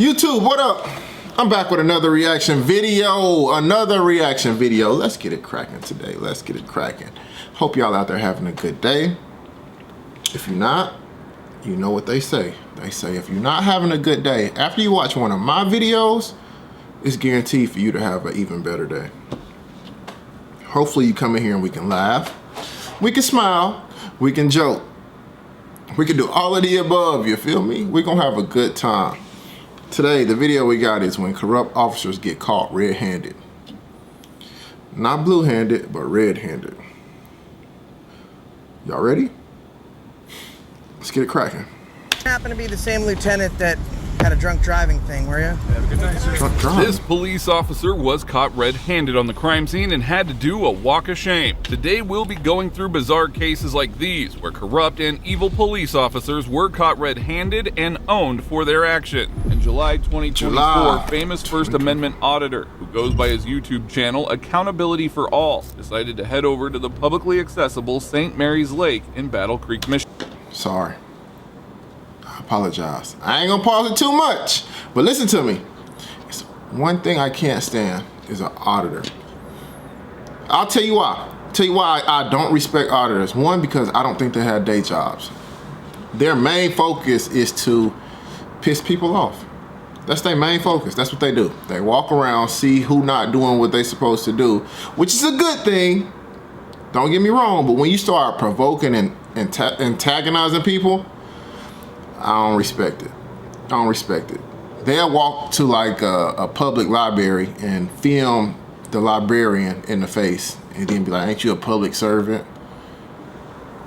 YouTube, what up? I'm back with another reaction video. Let's get it cracking today. Let's get it cracking. Hope y'all out there having a good day. If you're not, you know what they say. They say if you're not having a good day, after you watch one of my videos, it's guaranteed for you to have an even better day. Hopefully you come in here and we can laugh, we can smile, we can joke, we can do all of the above, you feel me? We're gonna have a good time. Today, the video we got is when corrupt officers get caught red-handed. Not blue-handed, but red-handed. Y'all ready? Let's get it cracking. Happen to be the same lieutenant that had a drunk driving thing, were you? Have a good night, sir. Drunk driving. This police officer was caught red-handed on the crime scene and had to do a walk of shame. Today we'll be going through bizarre cases like these, where corrupt and evil police officers were caught red-handed and owned for their action. In July 2024, famous First Amendment auditor, who goes by his YouTube channel Accountability for All, decided to head over to the publicly accessible St. Mary's Lake in Battle Creek, Michigan. Sorry. I apologize. I ain't gonna pause it too much, but listen to me. It's one thing I can't stand is an auditor. I'll tell you why. I don't respect auditors. One, because I don't think they have day jobs. Their main focus is to piss people off. That's their main focus. That's what they do. They walk around, see who not doing what they supposed to do, which is a good thing. Don't get me wrong, but when you start provoking and antagonizing people, I don't respect it. I don't respect it. They'll walk to like a public library and film the librarian in the face and then be like, ain't you a public servant?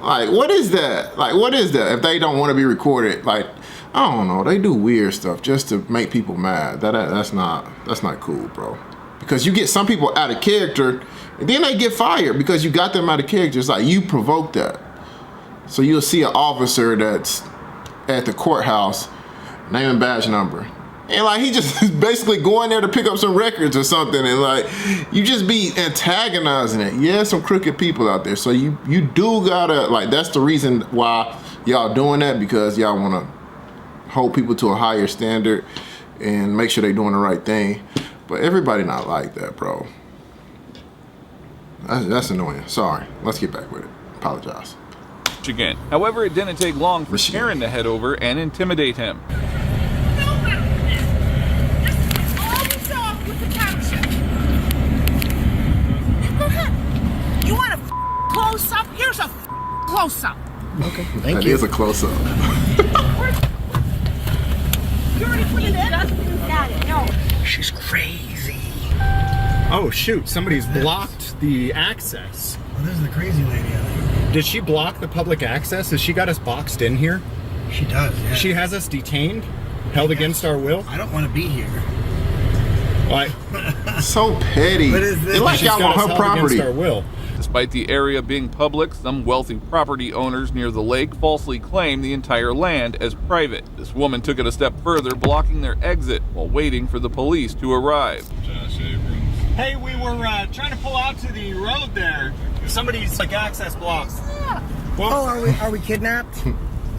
Like, what is that? Like, what is that? If they don't want to be recorded, like, I don't know. They do weird stuff just to make people mad. That's not cool, bro. Because you get some people out of character and then they get fired because you got them out of character. It's like you provoked that. So you'll see an officer that's at the courthouse, name and badge number. And like he just is basically going there to pick up some records or something, and like you just be antagonizing it. Yeah, some crooked people out there. So you do gotta, like, that's the reason why y'all doing that, because y'all wanna hold people to a higher standard and make sure they're doing the right thing. But everybody not like that, bro. That's annoying. Sorry. Let's get back with it. Apologize. Again. However, it didn't take long for Karen to head over and intimidate him. Go ahead. You want a close-up? Here's a close-up. Okay, thank you. That is a close-up. You already put it in? Got it. No. She's crazy. Oh shoot, somebody's blocked the access. Well, this is the crazy lady out here. Did she block the public access? Has she got us boxed in here? She does, yeah. She has us detained? Held against our will? I don't want to be here. Like, so petty. What is this? It's like she's y'all got want us her held against property. our will. Despite the area being public, some wealthy property owners near the lake falsely claim the entire land as private. This woman took it a step further, blocking their exit while waiting for the police to arrive. Hey, we were trying to pull out to the road there. Somebody's like access blocked. Well, Oh, are we kidnapped?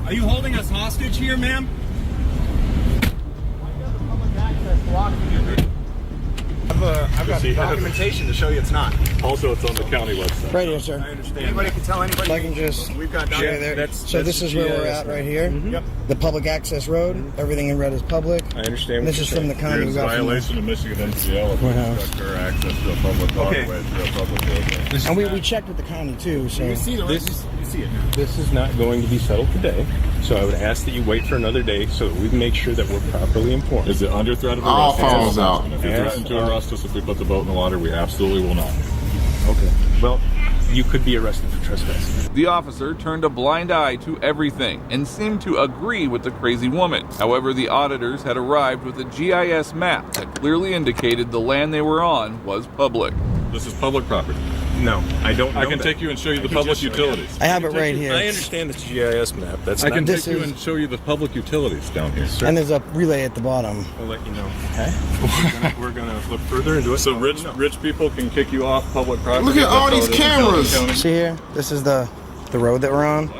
are you holding us hostage here, ma'am? I've got documentation to show you it's not. Also, it's on the county website. Right here, sir. I understand. Anybody can tell anybody. I can just We've got share there. So this is where we're at right here. Yep. The public access road. Everything in red is public. I understand. This is from the county. There's violation of Michigan MCL if you obstruct our access to a public waterway through a public roadway. And we checked with the county too. So You see the you see it now. This is not going to be settled today, so I would ask that you wait for another day so that we can make sure that we're properly informed. Is it under threat of arrest? All phones out. If you threaten to arrest us if we put the boat in the water, we absolutely will not. Okay. Well, you could be arrested for trespassing. The officer turned a blind eye to everything and seemed to agree with the crazy woman. However, the auditors had arrived with a GIS map that clearly indicated the land they were on was public. This is public property. No, I don't know I can take you and show you the public utilities. I have it right here. I understand the GIS map. That's I can This take you is- and show you the public utilities down here. And there's a relay at the bottom. I'll let you know. Okay. We're gonna look further into it. So rich people can kick you off public property. Look at all these cameras. See here? This is the road that we're on.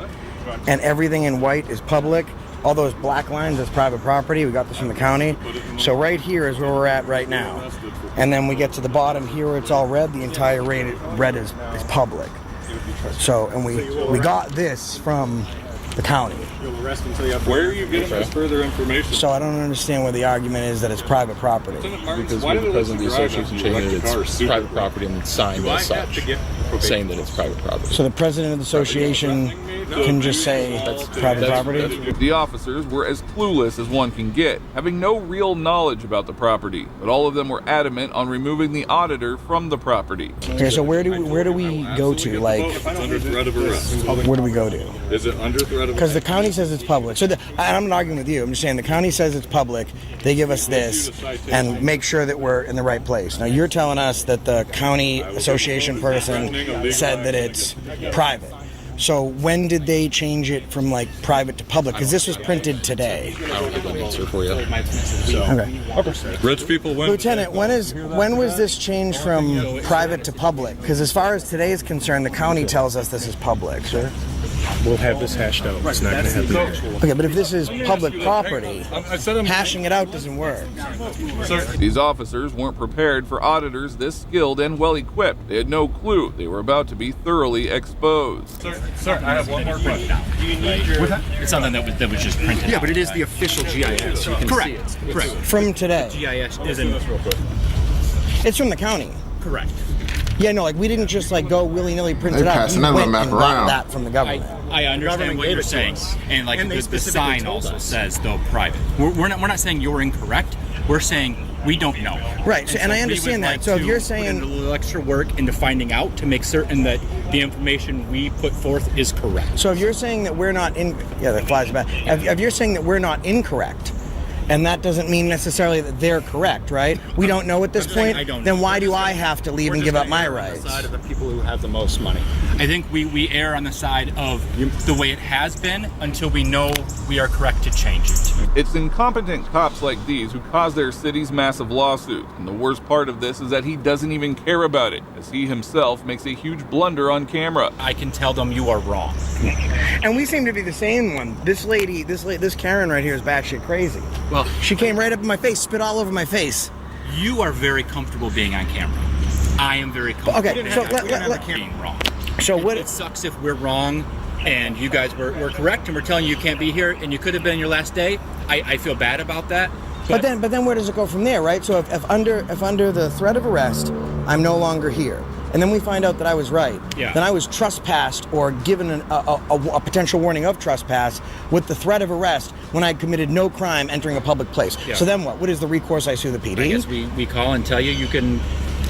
And everything in white is public. all those black lines, that's private property. We got this from the county. So right here is where we're at right now. And then we get to the bottom here where it's all red. The entire red is public. So, and we got this from the county. Where are you getting this further information? So I don't understand where the argument is that it's private property. Because we're the president of the association saying that it's private property and signed as such, saying that it's private property. So the president of the association can just say that's private property? The officers were as clueless as one can get, having no real knowledge about the property, but all of them were adamant on removing the auditor from the property. Okay, so where do we go to? Like, It's under threat of arrest. where do we go to? Is it under threat of Because the county says it's public. So I'm not arguing with you. I'm just saying the county says it's public. They give us this and make sure that we're in the right place. Now you're telling us that the county association person said that it's private. So when did they change it from like private to public? Because this was printed today. I don't have an answer for you. Okay. Rich people win. Lieutenant, when was this changed from private to public? Because as far as today is concerned, the county tells us this is public, sir. We'll have this hashed out. It's not going to happen here. Okay, but if this is public property, hashing it out doesn't work. These officers weren't prepared for auditors this skilled and well-equipped. They had no clue they were about to be thoroughly exposed. Sir, I have one more question. It's something that was just printed. Yeah, but it is the official GIS. You can Correct. see it. Correct. From today. GIS isn't. It's from the county. Correct. Yeah, no, like we didn't just like go willy-nilly print They it out. passed We another went map and got around. that from the government. I understand what you're saying, and like And they the specifically sign told also us. says though private. We're not saying you're incorrect. We're saying we don't know. Right, so, and I we understand would that. like So if to you're put in saying, a little extra work into finding out to make certain that the information we put forth is correct. so if you're saying that we're not in, yeah, that flies back. If you're saying that we're not incorrect, and that doesn't mean necessarily that they're correct, right? We don't know at this I'm saying point. I don't Then know. why do I have to leave and give up my rights? Side of the people who have the most money. I think we err on the side of the way it has been until we know we are correct to change it. It's incompetent cops like these who cause their city's massive lawsuits, and the worst part of this is that he doesn't even care about it, as he himself makes a huge blunder on camera. I can tell them you are wrong. And we seem to be the same one. This Karen right here is batshit crazy. Well, She came right up in my face, spit all over my face. you are very comfortable being on camera. I am very comfortable Okay, so being wrong. So what? It sucks if we're wrong and you guys were correct and we're telling you you can't be here and you could have been your last day. I feel bad about that. But then where does it go from there, right? So if under the threat of arrest, I'm no longer here, and then we find out that I was right, Yeah. then I was trespassed or given a potential warning of trespass with the threat of arrest when I committed no crime entering a public place. Yeah. So then what? What is the recourse? I sue the PD? I guess we call and tell you you can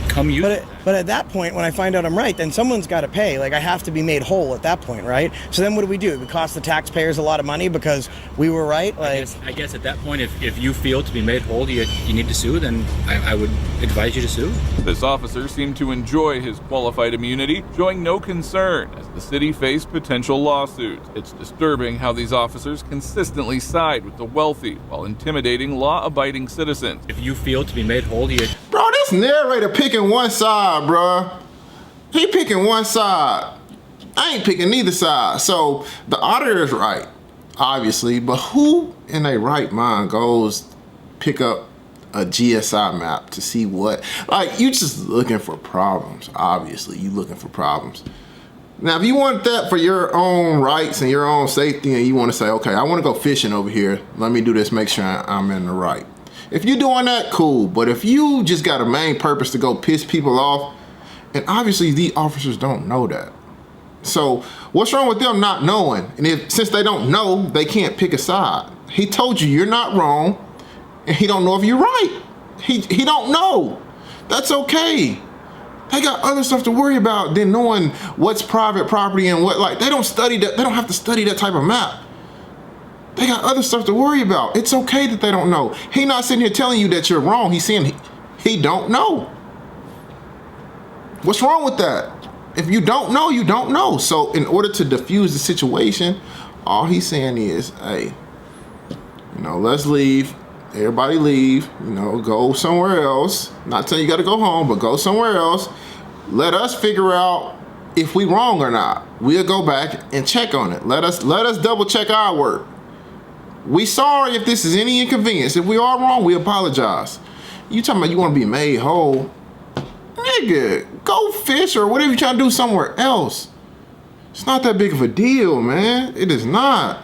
come use it. But at that point, when I find out I'm right, then someone's got to pay. Like, I have to be made whole at that point, right? So then what do? We cost the taxpayers a lot of money because we were right? Like, I guess at that point, if you feel to be made whole, you need to sue, then I would advise you to sue. This officer seemed to enjoy his qualified immunity, showing no concern as the city faced potential lawsuits. It's disturbing how these officers consistently side with the wealthy while intimidating law-abiding citizens. If you feel to be made whole, you... Bro, this narrator picking one side, bro. He picking one side. I ain't picking neither side. So the auditor is right, obviously, but who in their right mind goes pick up a GSI map to see what? Like, you just looking for problems, obviously. You looking for problems. Now, if you want that for your own rights and your own safety, and you want to say, okay, I want to go fishing over here, let me do this, make sure I'm in the right. If you're doing that, cool. But if you just got a main purpose to go piss people off, and obviously the officers don't know that. So what's wrong with them not knowing? And since they don't know, they can't pick a side. He told you you're not wrong, and he don't know if you're right. He don't know. That's okay. They got other stuff to worry about than knowing what's private property and what. Like, they don't study that. They don't have to study that type of map. They got other stuff to worry about. It's okay that they don't know. He not sitting here telling you that you're wrong. He's saying he don't know. What's wrong with that? If you don't know, you don't know. So in order to diffuse the situation, all he's saying is, hey, let's leave. Everybody leave. Go somewhere else. Not saying you got to go home, but go somewhere else. Let us figure out if we wrong or not. We'll go back and check on it. Let us double check our work. We sorry if this is any inconvenience. If we are wrong, we apologize. You talking about you want to be made whole? Nigga, go fish or whatever you're trying to do somewhere else. It's not that big of a deal, man. It is not.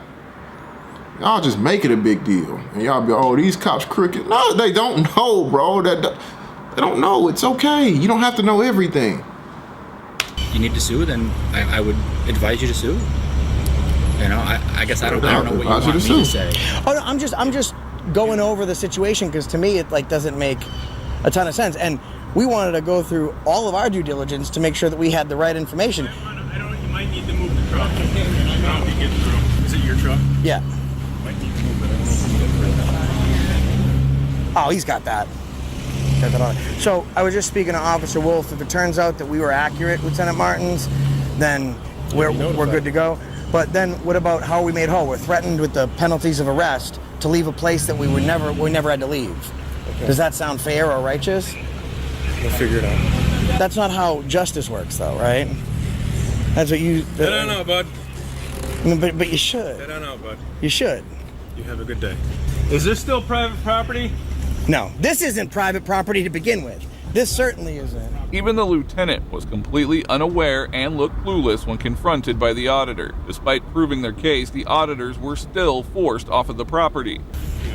Y'all just make it a big deal. And y'all be, oh, these cops crooked. No, they don't know, bro. They don't know. It's okay. You don't have to know everything. You need to sue, then I would advise you to sue. You know, I guess I don't know what you want me to say. Oh, no, I'm just going over the situation because to me it like doesn't make a ton of sense. And we wanted to go through all of our due diligence to make sure that we had the right information. You might need to move the truck. I don't know if you get through. Is it your truck? Yeah. Might need to move it. I don't know if you get through. Oh, he's got that. So I was just speaking to Officer Wolf. If it turns out that we were accurate, Lieutenant Martins, then we're good to go. But then what about how we made whole? We're threatened with the penalties of arrest to leave a place that we never had to leave. Okay. Does that sound fair or righteous? We'll figure it out. That's not how justice works, though, right? That's what you. I don't know, bud. But you should. I don't know, bud. You should. You have a good day. Is this still private property? No, this isn't private property to begin with. This certainly isn't. Even the lieutenant was completely unaware and looked clueless when confronted by the auditor. Despite proving their case, the auditors were still forced off of the property.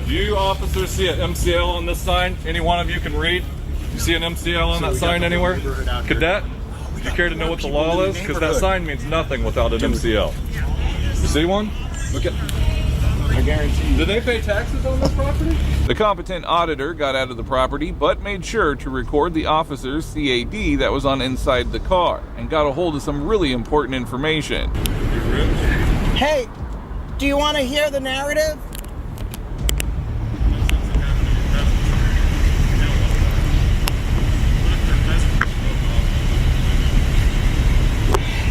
Do you officers see an MCL on this sign? Any one of you can read? You see an MCL on that sign anywhere? Cadet, do you care to know what the law is? Because that sign means nothing without an MCL. You see one? Look at. I guarantee. Do they pay taxes on this property? The competent auditor got out of the property, but made sure to record the officer's CAD that was on inside the car, and got a hold of some really important information. Hey, do you want to hear the narrative?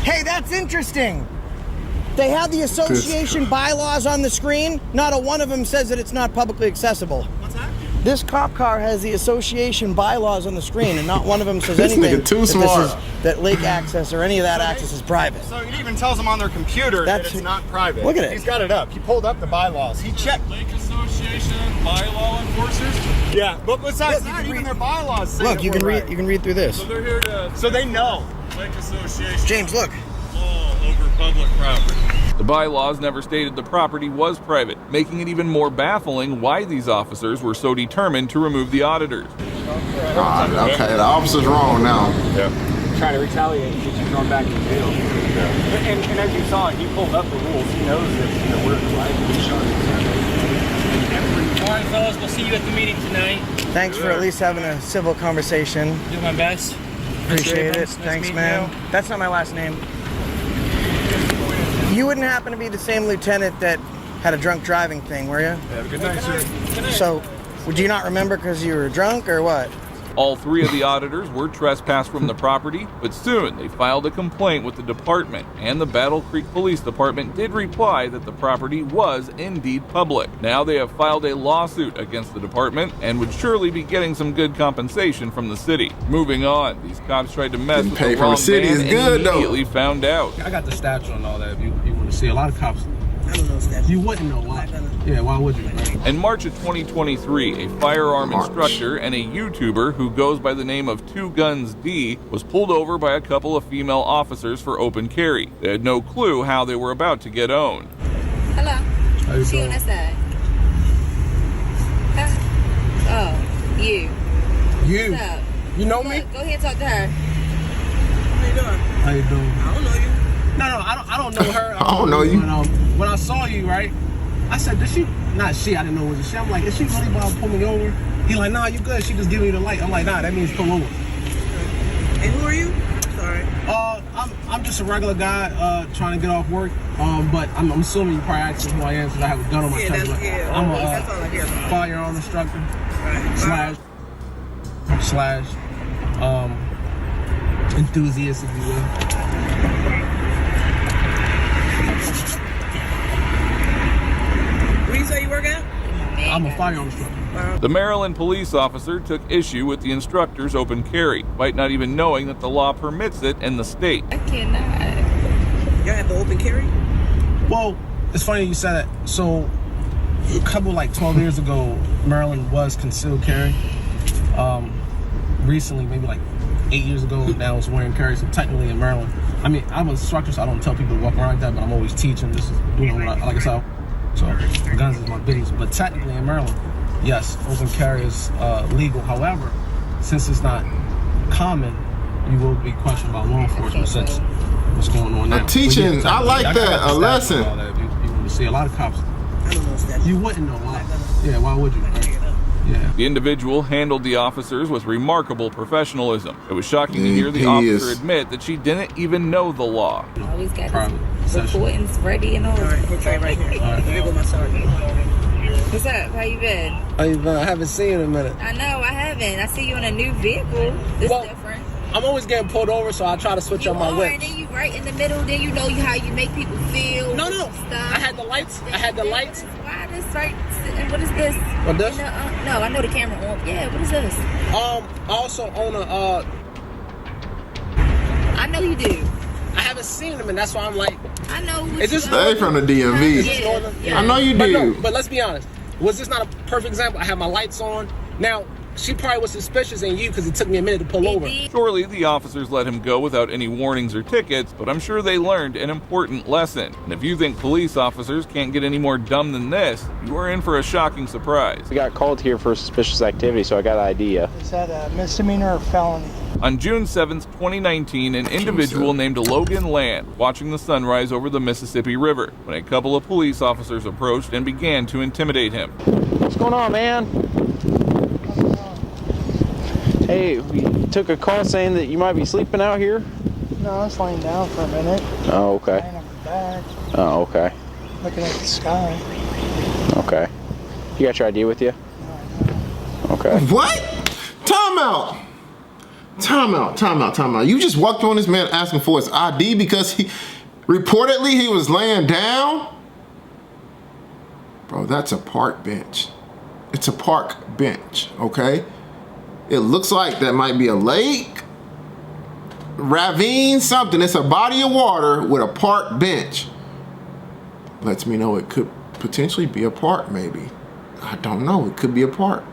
Hey, that's interesting. They have the association bylaws on the screen. Not a one of them says that it's not publicly accessible. What's that? This cop car has the association bylaws on the screen, and not one of them says anything nigga too smart. that lake access or any of that access is private. So it even tells them on their computer that it's not private. Look at it. He's got it up. He pulled up the bylaws. He checked. Lake Association bylaw enforcers? Yeah, but besides that, even their bylaws say Look, that you can we're read. right. You can read through this. So they're here to. So they know. Lake Association. James, look. Law over public property. The bylaws never stated the property was private, making it even more baffling why these officers were so determined to remove the auditors. Okay, the officer's wrong now. Yeah. Trying to retaliate and get you thrown back in jail. Yeah. And as you saw, he pulled up the rules. He knows that we're right. All right, fellas, we'll see you at the meeting tonight. Thanks for at least having a civil conversation. Do my best. Appreciate it. Nice Thanks, meeting man. you. That's not my last name. You wouldn't happen to be the same lieutenant that had a drunk driving thing, were you? Have a good night, sir. So, would you not remember because you were drunk or what? All three of the auditors were trespassed from the property, but soon they filed a complaint with the department, and the Battle Creek Police Department did reply that the property was indeed public. Now they have filed a lawsuit against the department and would surely be getting some good compensation from the city. Moving on, these cops tried to mess with the wrong man and immediately found out. I got the stats on all that if you want to see. A lot of cops. I don't know stats. You wouldn't know why. Yeah, why would you? Right? In March of 2023, a firearm instructor and a YouTuber who goes by the name of Two Guns D was pulled over by a couple of female officers for open carry. They had no clue how they were about to get owned. Hello. How you See you doing? on that side. Oh, you. You. What's up? You know me? Look, go ahead and talk to her. How you doing? I don't know you. No, I don't know her. I don't know you. But, when I saw you, right, I said, "Did she?" Not she. I didn't know it was a she. I'm like, "Is she really about to pull me over?" He like, "Nah, you good." She just giving me the light. I'm like, "Nah, that means pull over." And who are you? Sorry. I'm just a regular guy trying to get off work. But I'm assuming you probably asked who I am because I have a gun on my chest. But I'm that's all I hear about. firearm instructor slash enthusiast, if you will. Where do you say you work at? I'm a firearm instructor. The Maryland police officer took issue with the instructor's open carry, despite not even knowing that the law permits it in the state. I cannot. Y'all have the open carry? Well, it's funny you said that. So, a couple, like 12 years ago, Maryland was concealed carry. Recently, maybe like 8 years ago, now it's wearing carry. So technically in Maryland, I mean, I'm an instructor, so I don't tell people to walk around like that, but I'm always teaching. This is, you know, like I said, so guns is my business. But technically in Maryland, yes, open carry is legal. However, since it's not common, you will be questioned by law enforcement since what's going on now. A teaching, I like that, a lesson. You see a lot of cops. You wouldn't know why. Yeah, why would you? Right? Yeah. The individual handled the officers with remarkable professionalism. It was shocking to hear the officer admit that she didn't even know the law. Always got his recordings ready and all. Right here. All right. Here go my sergeant. What's up? How you been? How you been? I haven't seen you in a minute. I know, I haven't. I see you in a new vehicle. It's different. I'm always getting pulled over, so I try to switch up my whip. And then you right in the middle, then you know how you make people feel. No. Stuff. I had the lights. Why this right? What is this? What this? No, I know the camera on. Yeah, what is this? I also own a. I know you do. I haven't seen them, and that's why I'm like. I know. It's just they from the DMV. Yeah. I know you do. But let's be honest. Was this not a perfect example? I had my lights on. Now, she probably was suspicious in you because it took me a minute to pull over. Surely the officers let him go without any warnings or tickets, but I'm sure they learned an important lesson. And if you think police officers can't get any more dumb than this, you are in for a shocking surprise. We got called here for suspicious activity, so I got an idea. Is that a misdemeanor or felony? On June 7th, 2019, an individual named Logan Land watching the sunrise over the Mississippi River when a couple of police officers approached and began to intimidate him. What's going on, man? Hey, we took a call saying that you might be sleeping out here? No, I was laying down for a minute. Oh, okay. Laying on my back. Oh, okay. Looking at the sky. Okay. You got your ID with you? Okay. What? Time out. You just walked on this man asking for his ID because he was laying down? Bro, that's a park bench. It's a park bench, okay? It looks like that might be a lake, ravine, something. It's a body of water with a park bench. Lets me know it could potentially be a park, maybe. I don't know, it could be a park.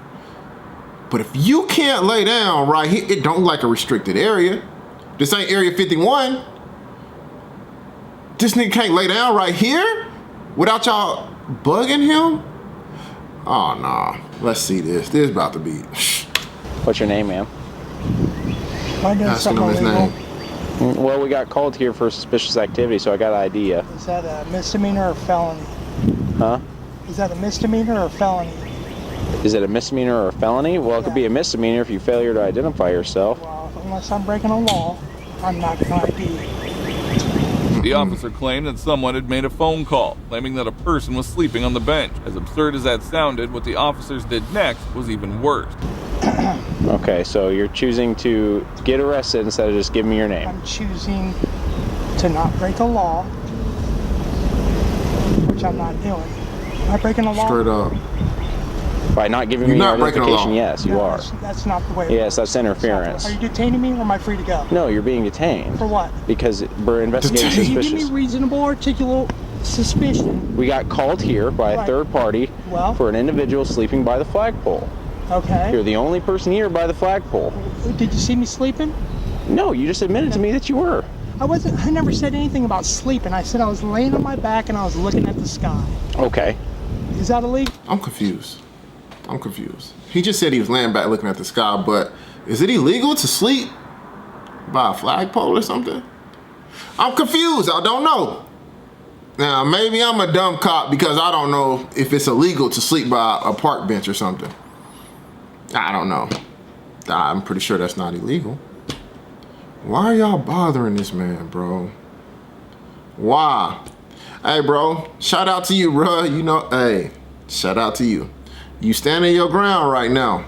But if you can't lay down right here, it don't look like a restricted area. This ain't Area 51. This nigga can't lay down right here without y'all bugging him? Oh, nah. Let's see this. This is about to be... What's your name, ma'am? Asking him his name. Well, we got called here for suspicious activity, so I got an idea. Is that a misdemeanor or felony? Huh? Is that a misdemeanor or felony? Is it a misdemeanor or a felony? Well, it could be a misdemeanor if you failure to identify yourself. Well, unless I'm breaking a law, I'm not going to ID. The officer claimed that someone had made a phone call, claiming that a person was sleeping on the bench. As absurd as that sounded, what the officers did next was even worse. Okay, so you're choosing to get arrested instead of just giving me your name. I'm choosing to not break a law, which I'm not doing. Am I breaking a law? Straight up. By not giving me your identification, yes, you are. That's not the way. Yes, that's interference. Are you detaining me or am I free to go? No, you're being detained. For what? Because we're investigating suspicious. You give me reasonable, articulate suspicion. We got called here by a third party for an individual sleeping by the flagpole. Okay. You're the only person here by the flagpole. Did you see me sleeping? No, you just admitted to me that you were. I never said anything about sleeping. I said I was laying on my back and I was looking at the sky. Okay. Is that illegal? I'm confused. He just said he was laying back looking at the sky, but is it illegal to sleep by a flagpole or something? I'm confused. I don't know. Now, maybe I'm a dumb cop because I don't know if it's illegal to sleep by a park bench or something. I don't know. I'm pretty sure that's not illegal. Why are y'all bothering this man, bro? Why? Hey, bro, shout out to you, bro. You know, hey, shout out to you. You standing your ground right now.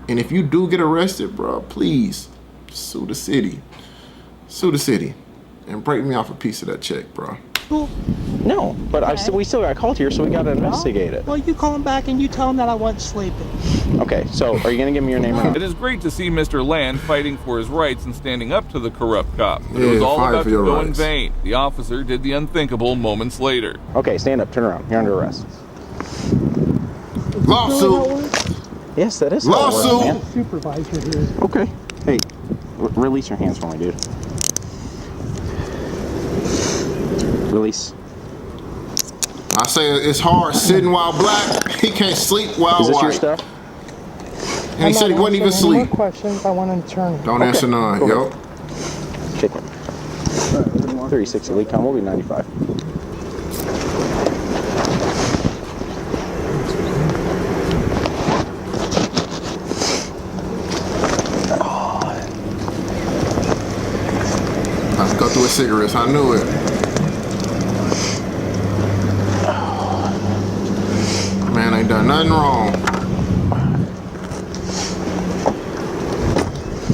And if you do get arrested, bro, please sue the city. Sue the city and break me off a piece of that check, bro. No, but we still got called here, so we got to investigate it. Well, you call him back and you tell him that I wasn't sleeping. Okay, so are you going to give me your name or not? It is great to see Mr. Land fighting for his rights and standing up to the corrupt cop. But it was all about to go in vain. The officer did the unthinkable moments later. Okay, stand up, turn around. You're under arrest. Lawsuit. Yes, that is lawsuit. Supervisor here. Okay. Hey, release your hands for me, dude. Release. I say it's hard sitting while black. He can't sleep while Is this white. your stuff? And he said he wouldn't even Any sleep. more questions? I want an attorney. Don't answer none, yo. Kick it. 36 lead time will be 95. Let's go through his cigarettes. I knew it. Man ain't done nothing wrong.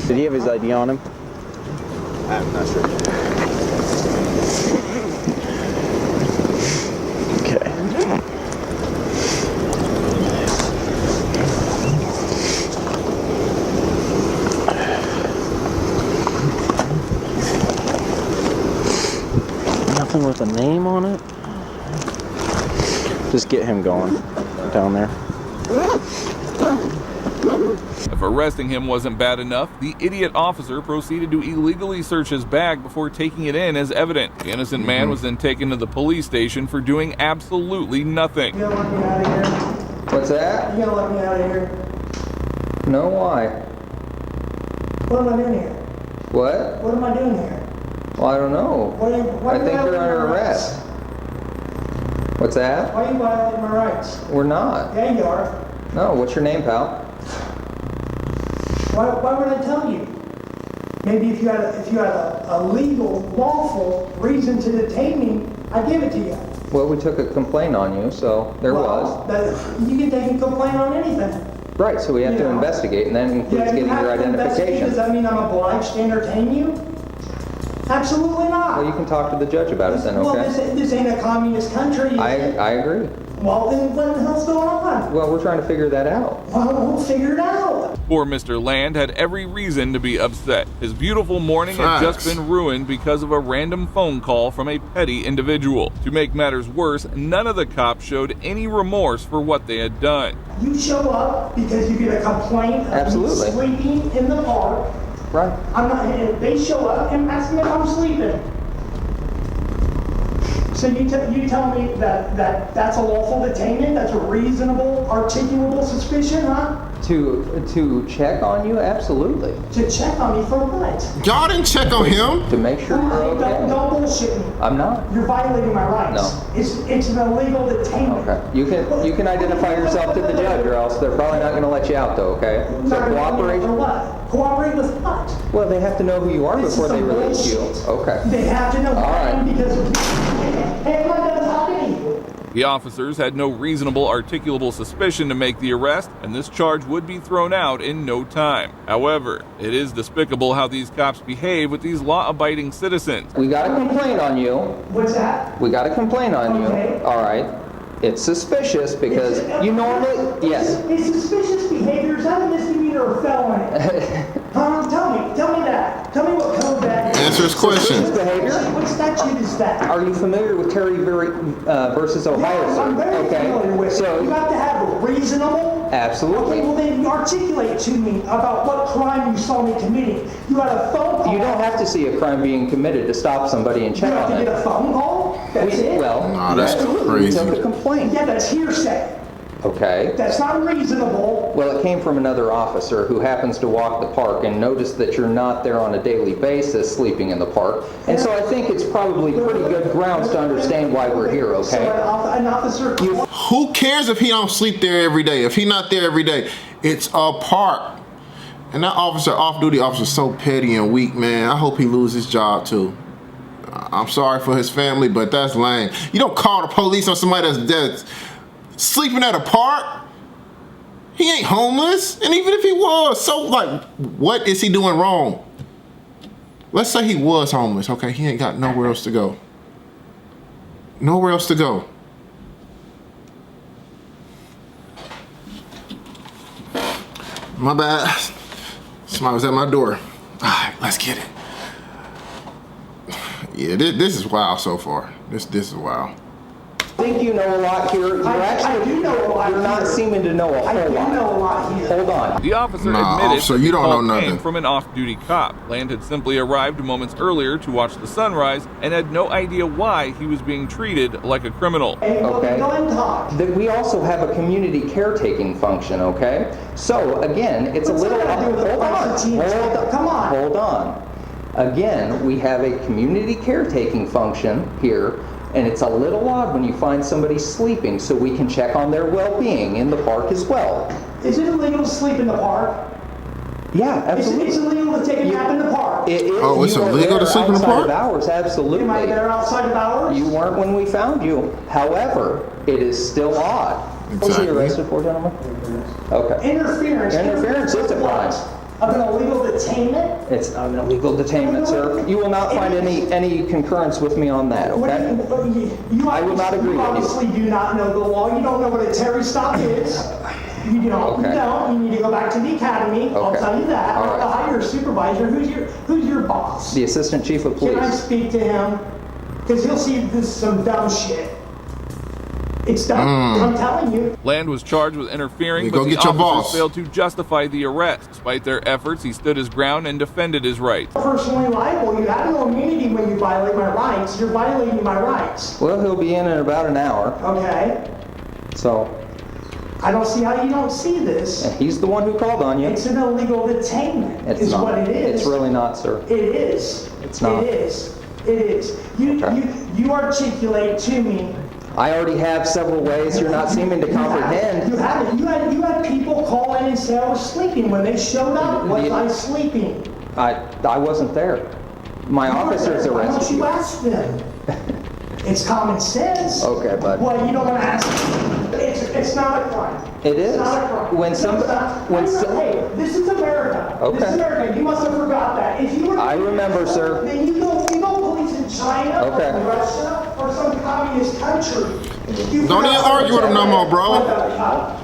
Did he have his ID on him? I'm not sure. Okay. Nothing with a name on it? Just get him going down there. If arresting him wasn't bad enough, the idiot officer proceeded to illegally search his bag before taking it in as evidence. The innocent man was then taken to the police station for doing absolutely nothing. You gonna let me out of here? What's that? You gonna let me out of here? No, why? What am I doing here? What? What am I doing here? Well, I don't know. I think you're under arrest. What's that? Why are you violating my rights? We're not. Yeah, you are. No, what's your name, pal? Why would I tell you? Maybe if you had a legal, lawful reason to detain me, I'd give it to you. Well, we took a complaint on you, so there was. You can take a complaint on anything. Right, so we have to investigate, and that includes getting your identification. Does that mean I'm obliged to entertain you? Absolutely not. Well, you can talk to the judge about it then, okay? Well, this ain't a communist country. I agree. Well, then what the hell's going on? Well, we're trying to figure that out. Well, we'll figure it out. Poor Mr. Land had every reason to be upset. His beautiful morning had just been ruined because of a random phone call from a petty individual. To make matters worse, none of the cops showed any remorse for what they had done. You show up because you get a complaint of me sleeping in the park. Right. They show up and ask me if I'm sleeping. So you tell me that that's a lawful detainment? That's a reasonable, articulable suspicion, huh? To check on you? Absolutely. To check on me for what? Y'all didn't check on him. To make sure you're okay. Don't bullshit me. I'm not. You're violating my rights. No. It's an illegal detainment. Okay. You can identify yourself to the judge, or else they're probably not going to let you out, though. Okay. So cooperate. For what? Cooperate with what? Well, they have to know who you are before they release you. Okay. They have to know who I am because of. Hey, I'm not done talking to you. The officers had no reasonable articulable suspicion to make the arrest, and this charge would be thrown out in no time. However, it is despicable how these cops behave with these law-abiding citizens. We got a complaint on you. What's that? We got a complaint on you. All right. It's suspicious because you normally, yes. Is suspicious behavior, is that a misdemeanor or felony? Tell me that. Tell me what code that is. Answer his question. Suspicious behavior? What statute is that? Are you familiar with Terry versus Ohio? Yes, I'm very familiar with it. So You have to have a reasonable. Absolutely. Okay, well then articulate to me about what crime you saw me committing. You had a phone call. You don't have to see a crime being committed to stop somebody and check on it. You have to get a phone call? That's it? Well, nah, that's absolutely. crazy. We took a complaint. Yeah, that's hearsay. Okay. That's not reasonable. Well, it came from another officer who happens to walk the park and noticed that you're not there on a daily basis sleeping in the park. And so I think it's probably pretty good grounds to understand why we're here, okay? So an officer... Who cares if he don't sleep there every day? If he not there every day, it's a park. And that officer, off-duty officer, is so petty and weak, man. I hope he loses his job too. I'm sorry for his family, but that's lame. You don't call the police on somebody that's sleeping at a park. He ain't homeless, and even if he was, so like, what is he doing wrong? Let's say he was homeless, okay? He ain't got nowhere else to go. Nowhere else to go. My bad. Somebody was at my door. All right, let's get it. Yeah, this is wild so far. This is wild. think you know a lot here. You're I do know a lot You're not here. seeming to know a whole lot. I do know a lot here. Hold on. The officer Nah, admitted officer, that you the don't call know came nothing. from an off-duty cop. Land had simply arrived moments earlier to watch the sunrise and had no idea why he was being treated like a criminal. Okay. Go and talk. That we also have a community caretaking function, okay? So, again, it's What's a little... that got to do with the precinct? Come on. Hold on. Again, we have a community caretaking function here, and it's a little odd when you find somebody sleeping, so we can check on their well-being in the park as well. Is it illegal to sleep in the park? Yeah, absolutely. It's illegal to take a nap in the park. It is. Oh, it's You are illegal to there sleep in the outside park? of hours, absolutely. Am I there outside of hours? You weren't when we found you. However, it is still odd. What's he Exactly. arrested for, gentlemen? Okay. Interference. Interference is a crime. Of an illegal detainment? It's not an illegal detainment, sir. You will not find any concurrence with me on that, okay? I will not agree You with obviously do not know the law. You don't know what a Terry stop is. You don't. Okay. You don't. You need to go back to the academy. I'll Okay. tell you that. All I'll right. hire your supervisor. Who's your boss? The assistant chief of Can I police. speak to him? Because he'll see this is some dumb shit. It's dumb. I'm telling you. Land was charged with interfering, Hey, but go the get your officers boss. failed to justify the arrest. Despite their efforts, he stood his ground and defended his rights. Personally liable. You have no immunity when you violate my rights. You're violating my rights. Well, he'll be in about an hour, Okay? so... I don't see how you don't see this. And he's the one who called on you. It's an illegal detainment. It's is not. what it is. It's really not, sir. It is. It's not. It is. It is. You articulate to me. I already have several ways you're not seeming to comprehend. You haven't. You had people call in and say I was sleeping. When they showed up, was I sleeping? I wasn't there. My officer's Why don't arrested you you. ask them? It's common sense. Okay, bud. Well, you don't want to ask. It's not a crime. It is. It's not a crime. When It's some- not- when Hey, some- this is America. Okay. This is America. You must have forgot that. If you were, I remember, sir. Then you go police in China Okay. or Russia or some communist country. Don't even argue with him no more, bro. What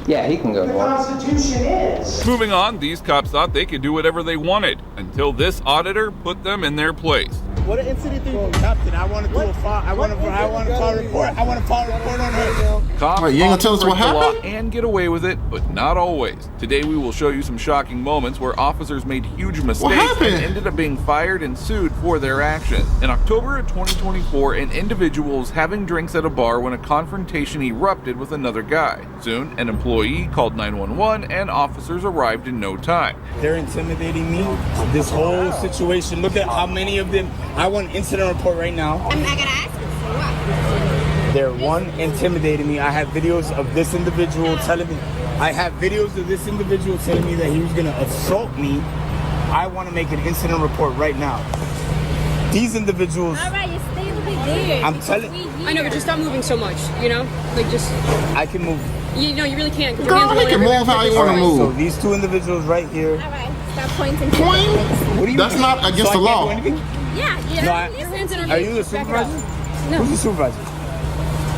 Yeah, he can go the for it. Constitution is. Moving on, these cops thought they could do whatever they wanted until this auditor put them in their place. What an incident do you Captain, I want to do a file. I want to file a report. I want to file a report on her. Cops Wait, you ain't gonna tell us often what break the law happened? and get away with it, but not always. Today we will show you some shocking moments where officers made huge mistakes happened? and ended up being fired and sued for their actions. In October of 2024, an individual was having drinks at a bar when a confrontation erupted with another guy. Soon, an employee called 911 and officers arrived in no time. They're intimidating me. This whole situation. Look at how many of them. I want an incident report right now. I'm not gonna ask you for what. They're intimidating me. I have videos of this individual telling me. I have videos of this individual telling me that he was gonna assault me. I want to make an incident report right now. These individuals. All right, you stay over there. I'm telling. I know, but just stop moving so much. You know, like just. I can move. You know, you really can't. 'Cause Girl, your hands he are can going move how he everywhere. wanna Alright, move. So these two individuals right here. All right, stop pointing. Point? What do you? That's not against so the I can't law. do anything? Yeah, yeah. No, Your hands are Are you the supervisor? No. Who's the supervisor?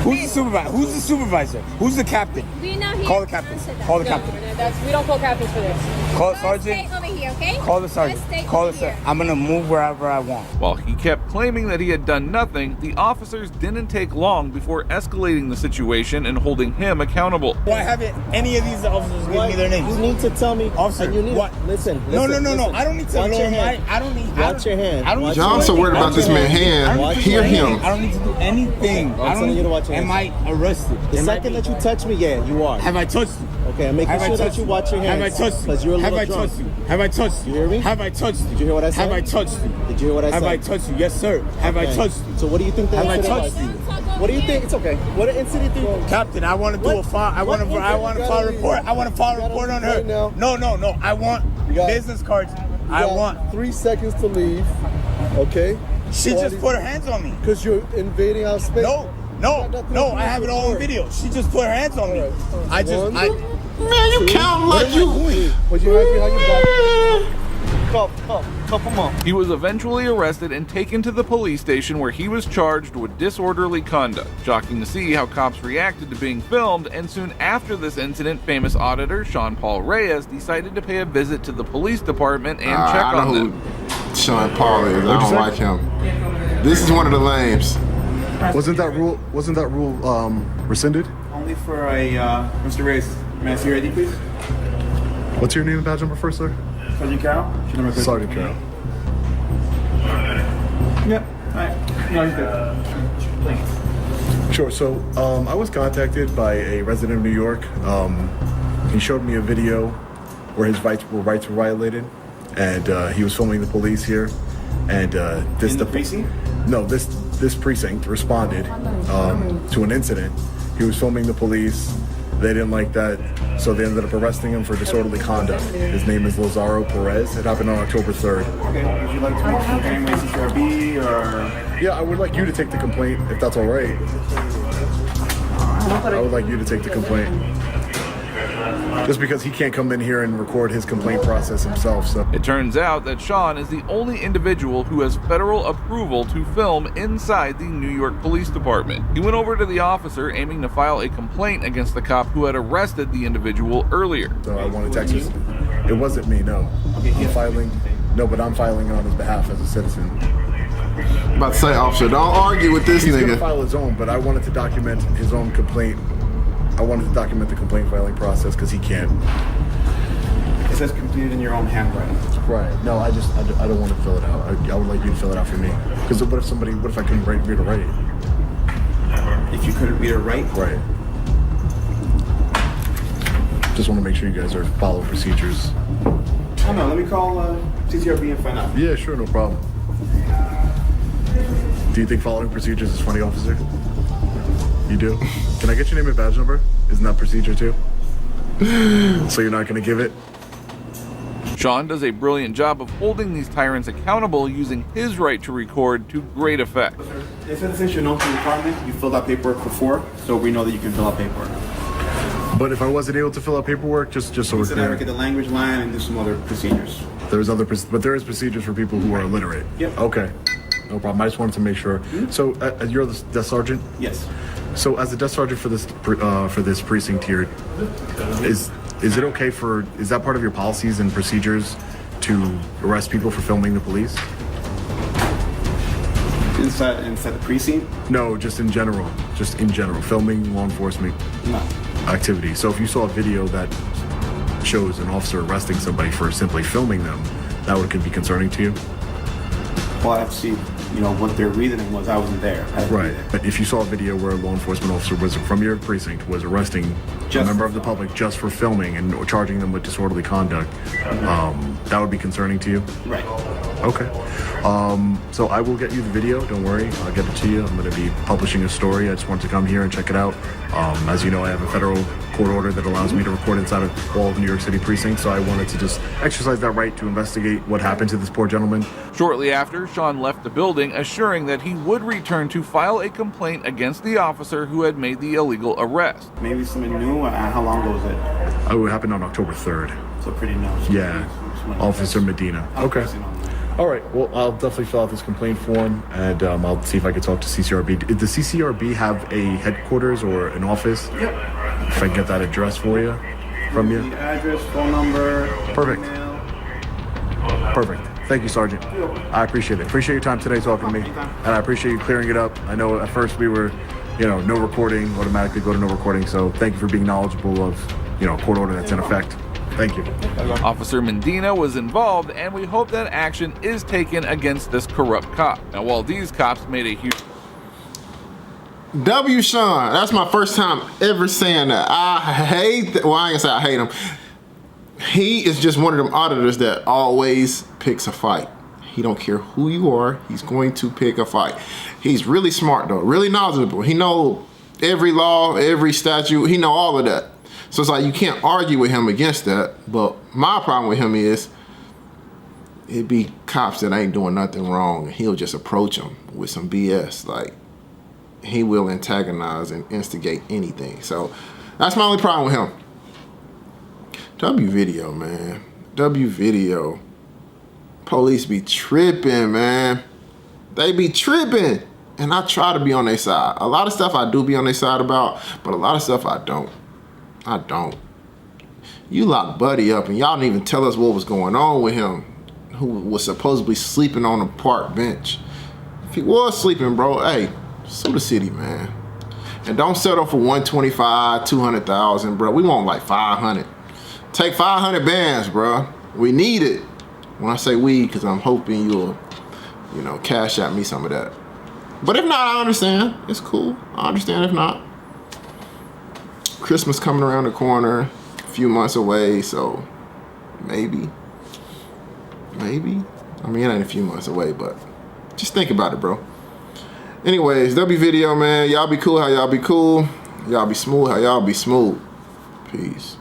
Who's the supervisor? Who's the supervisor? Who's the captain? We know he Call the captain. Call the No, captain. we don't call captains for this. Call the Stay sergeant. over here, okay? Call the sergeant. Stay Call the over here. sergeant. I'm gonna move wherever I want. While he kept claiming that he had done nothing, the officers didn't take long before escalating the situation and holding him accountable. Why haven't any of these officers given me their names? You need to tell me. Officer, and you need what? Listen. No. listen. I don't need to Watch lower your my. hand. I don't need. Watch your hand. I don't need to John's do so worried anything. about this man's hand. I don't need to Hear do him. anything. I don't need to do anything. I'm telling you to watch your Am hands. I arrested? The Am I second being- that you touch me, yeah, you are. Have I touched you? Okay, I'm making Have I sure that touched you watch your hands. Have I touched you? Because you're a Have little I drunk. touched you? Have I touched you? You hear me? Have I touched you? Did you hear what I said? Have I touched you? Did you hear what I said? Have I touched you? Yes, sir. Have I Okay. touched you? So what do you think the Have I incident touched was? you? What do you think? It's okay. What an incident do you... Captain, I want to do a file. I want to file a report. I want to file a report on her. Now. No. I want got- business cards. I want. 3 seconds to leave. Okay? She just put her hands on me. Because you're invading our space. No. I have it all on video. She just put her hands on me. Man, you count like you. Put your hands behind your back. Cuff him up. He was eventually arrested and taken to the police station where he was charged with disorderly conduct. Shocking to see how cops reacted to being filmed, and soon after this incident, famous auditor Sean Paul Reyes decided to pay a visit to the police department and check I know on who them. Sean Paul is. I don't like him. This is one of the lames. Wasn't that rule rescinded? Only for a Mr. Reyes. May I see your ID, please? What's your name and badge number first, sir? Sergeant Carroll. Sergeant Carroll. Yep. All right. No, he's good. Sure. So I was contacted by a resident of New York. He showed me a video where his rights were violated, and he was filming the police here. And the precinct? No, this precinct responded to an incident. He was filming the police. They didn't like that, so they ended up arresting him for disorderly conduct. His name is Lazaro Perez. It happened on October 3rd. Okay. Would you like to make some family CCRB or? Yeah, I would like you to take the complaint, if that's all right. I would like you to take the complaint. Just because he can't come in here and record his complaint process himself. So It turns out that Sean is the only individual who has federal approval to film inside the New York Police Department. He went over to the officer aiming to file a complaint against the cop who had arrested the individual earlier. So I want to text you. It wasn't me, no. I'm filing. No, but I'm filing on his behalf as a citizen. I'm about to say, officer, don't argue with this He's nigga. He's gonna file his own, but I wanted to document his own complaint. I wanted to document the complaint filing process because he can't. It says completed in your own handwriting. Right. No, I don't want to fill it out. I would like you to fill it out for me. Because what if I couldn't read or write? If you couldn't read or write? Right. Just want to make sure you guys are following procedures. Oh no, let me call CCRB and find out. Yeah, sure, no problem. Do you think following procedures is funny, officer? You do? Can I get your name and badge number? Isn't that procedure too? So you're not going to give it? Sean does a brilliant job of holding these tyrants accountable using his right to record to great effect. It says since you're known to the department, you filled out paperwork before, so we know that you can fill out paperwork. But if I wasn't able to fill out paperwork, just so we're clear. I look at the language line and do some other procedures. But there is procedures for people who are illiterate. Yep. Okay. No problem. I just wanted to make sure. Mm-hmm. So you're the desk sergeant? Yes. So as the desk sergeant for this precinct here, is it okay is that part of your policies and procedures to arrest people for filming the police? Inside the precinct? No, just in general. Filming law enforcement activity. So if you saw a video that shows an officer arresting somebody for simply filming them, that could be concerning to you? Well, I have to see, what their reasoning was. I wasn't there. Right. But if you saw a video where a law enforcement officer was from your precinct was arresting a member of the public just for filming and charging them with disorderly conduct, that would be concerning to you? Right. Okay. So I will get you the video. Don't worry. I'll get it to you. I'm going to be publishing a story. I just want to come here and check it out. As you know, I have a federal court order that allows me to record inside of all of New York City precincts, so I wanted to just exercise that right to investigate what happened to this poor gentleman. Shortly after, Sean left the building, assuring that he would return to file a complaint against the officer who had made the illegal arrest. Maybe something new? How long ago was it? Oh, it happened on October 3rd. So pretty new. Yeah. Officer Medina. Okay. All right. Well, I'll definitely fill out this complaint form, and I'll see if I can talk to CCRB. Does the CCRB have a headquarters or an office? Yep. If I can get that address for you, from you. The address, phone number. Perfect. Email. Perfect. Thank you, Sergeant. I appreciate it. Appreciate your time today talking to me, and I appreciate you clearing it up. I know at first we were, no recording, automatically go to no recording. So thank you for being knowledgeable of, court order that's in effect. Thank you. Officer Medina was involved, and we hope that action is taken against this corrupt cop. Now, while these cops made a huge... W. Sean, that's my first time ever saying that. I hate that. Well, I ain't gonna say I hate him. He is just one of them auditors that always picks a fight. He don't care who you are, he's going to pick a fight. He's really smart though, really knowledgeable. He know every law, every statute, he know all of that. So it's like you can't argue with him against that. But my problem with him is it'd be cops that ain't doing nothing wrong, and he'll just approach them with some BS. Like, he will antagonize and instigate anything. So that's my only problem with him. W video, man. W video. Police be tripping, man. They be tripping. And I try to be on their side. A lot of stuff I do be on their side about, but a lot of stuff I don't. I don't. You locked Buddy up and y'all didn't even tell us what was going on with him, who was supposedly sleeping on a park bench. If he was sleeping, bro, hey, Sue the city, man. And don't settle for 125, 200,000, bro. We want like 500. Take 500 bands, bro. We need it. When I say we, because I'm hoping you'll, you know, cash out me some of that. But if not, I understand. It's cool. I understand if not. Christmas coming around the corner, a few months away, so maybe. Maybe. I mean, it ain't a few months away, but just think about it, bro. Anyways, W video, man. Y'all be cool how y'all be cool. Y'all be smooth how y'all be smooth. Peace.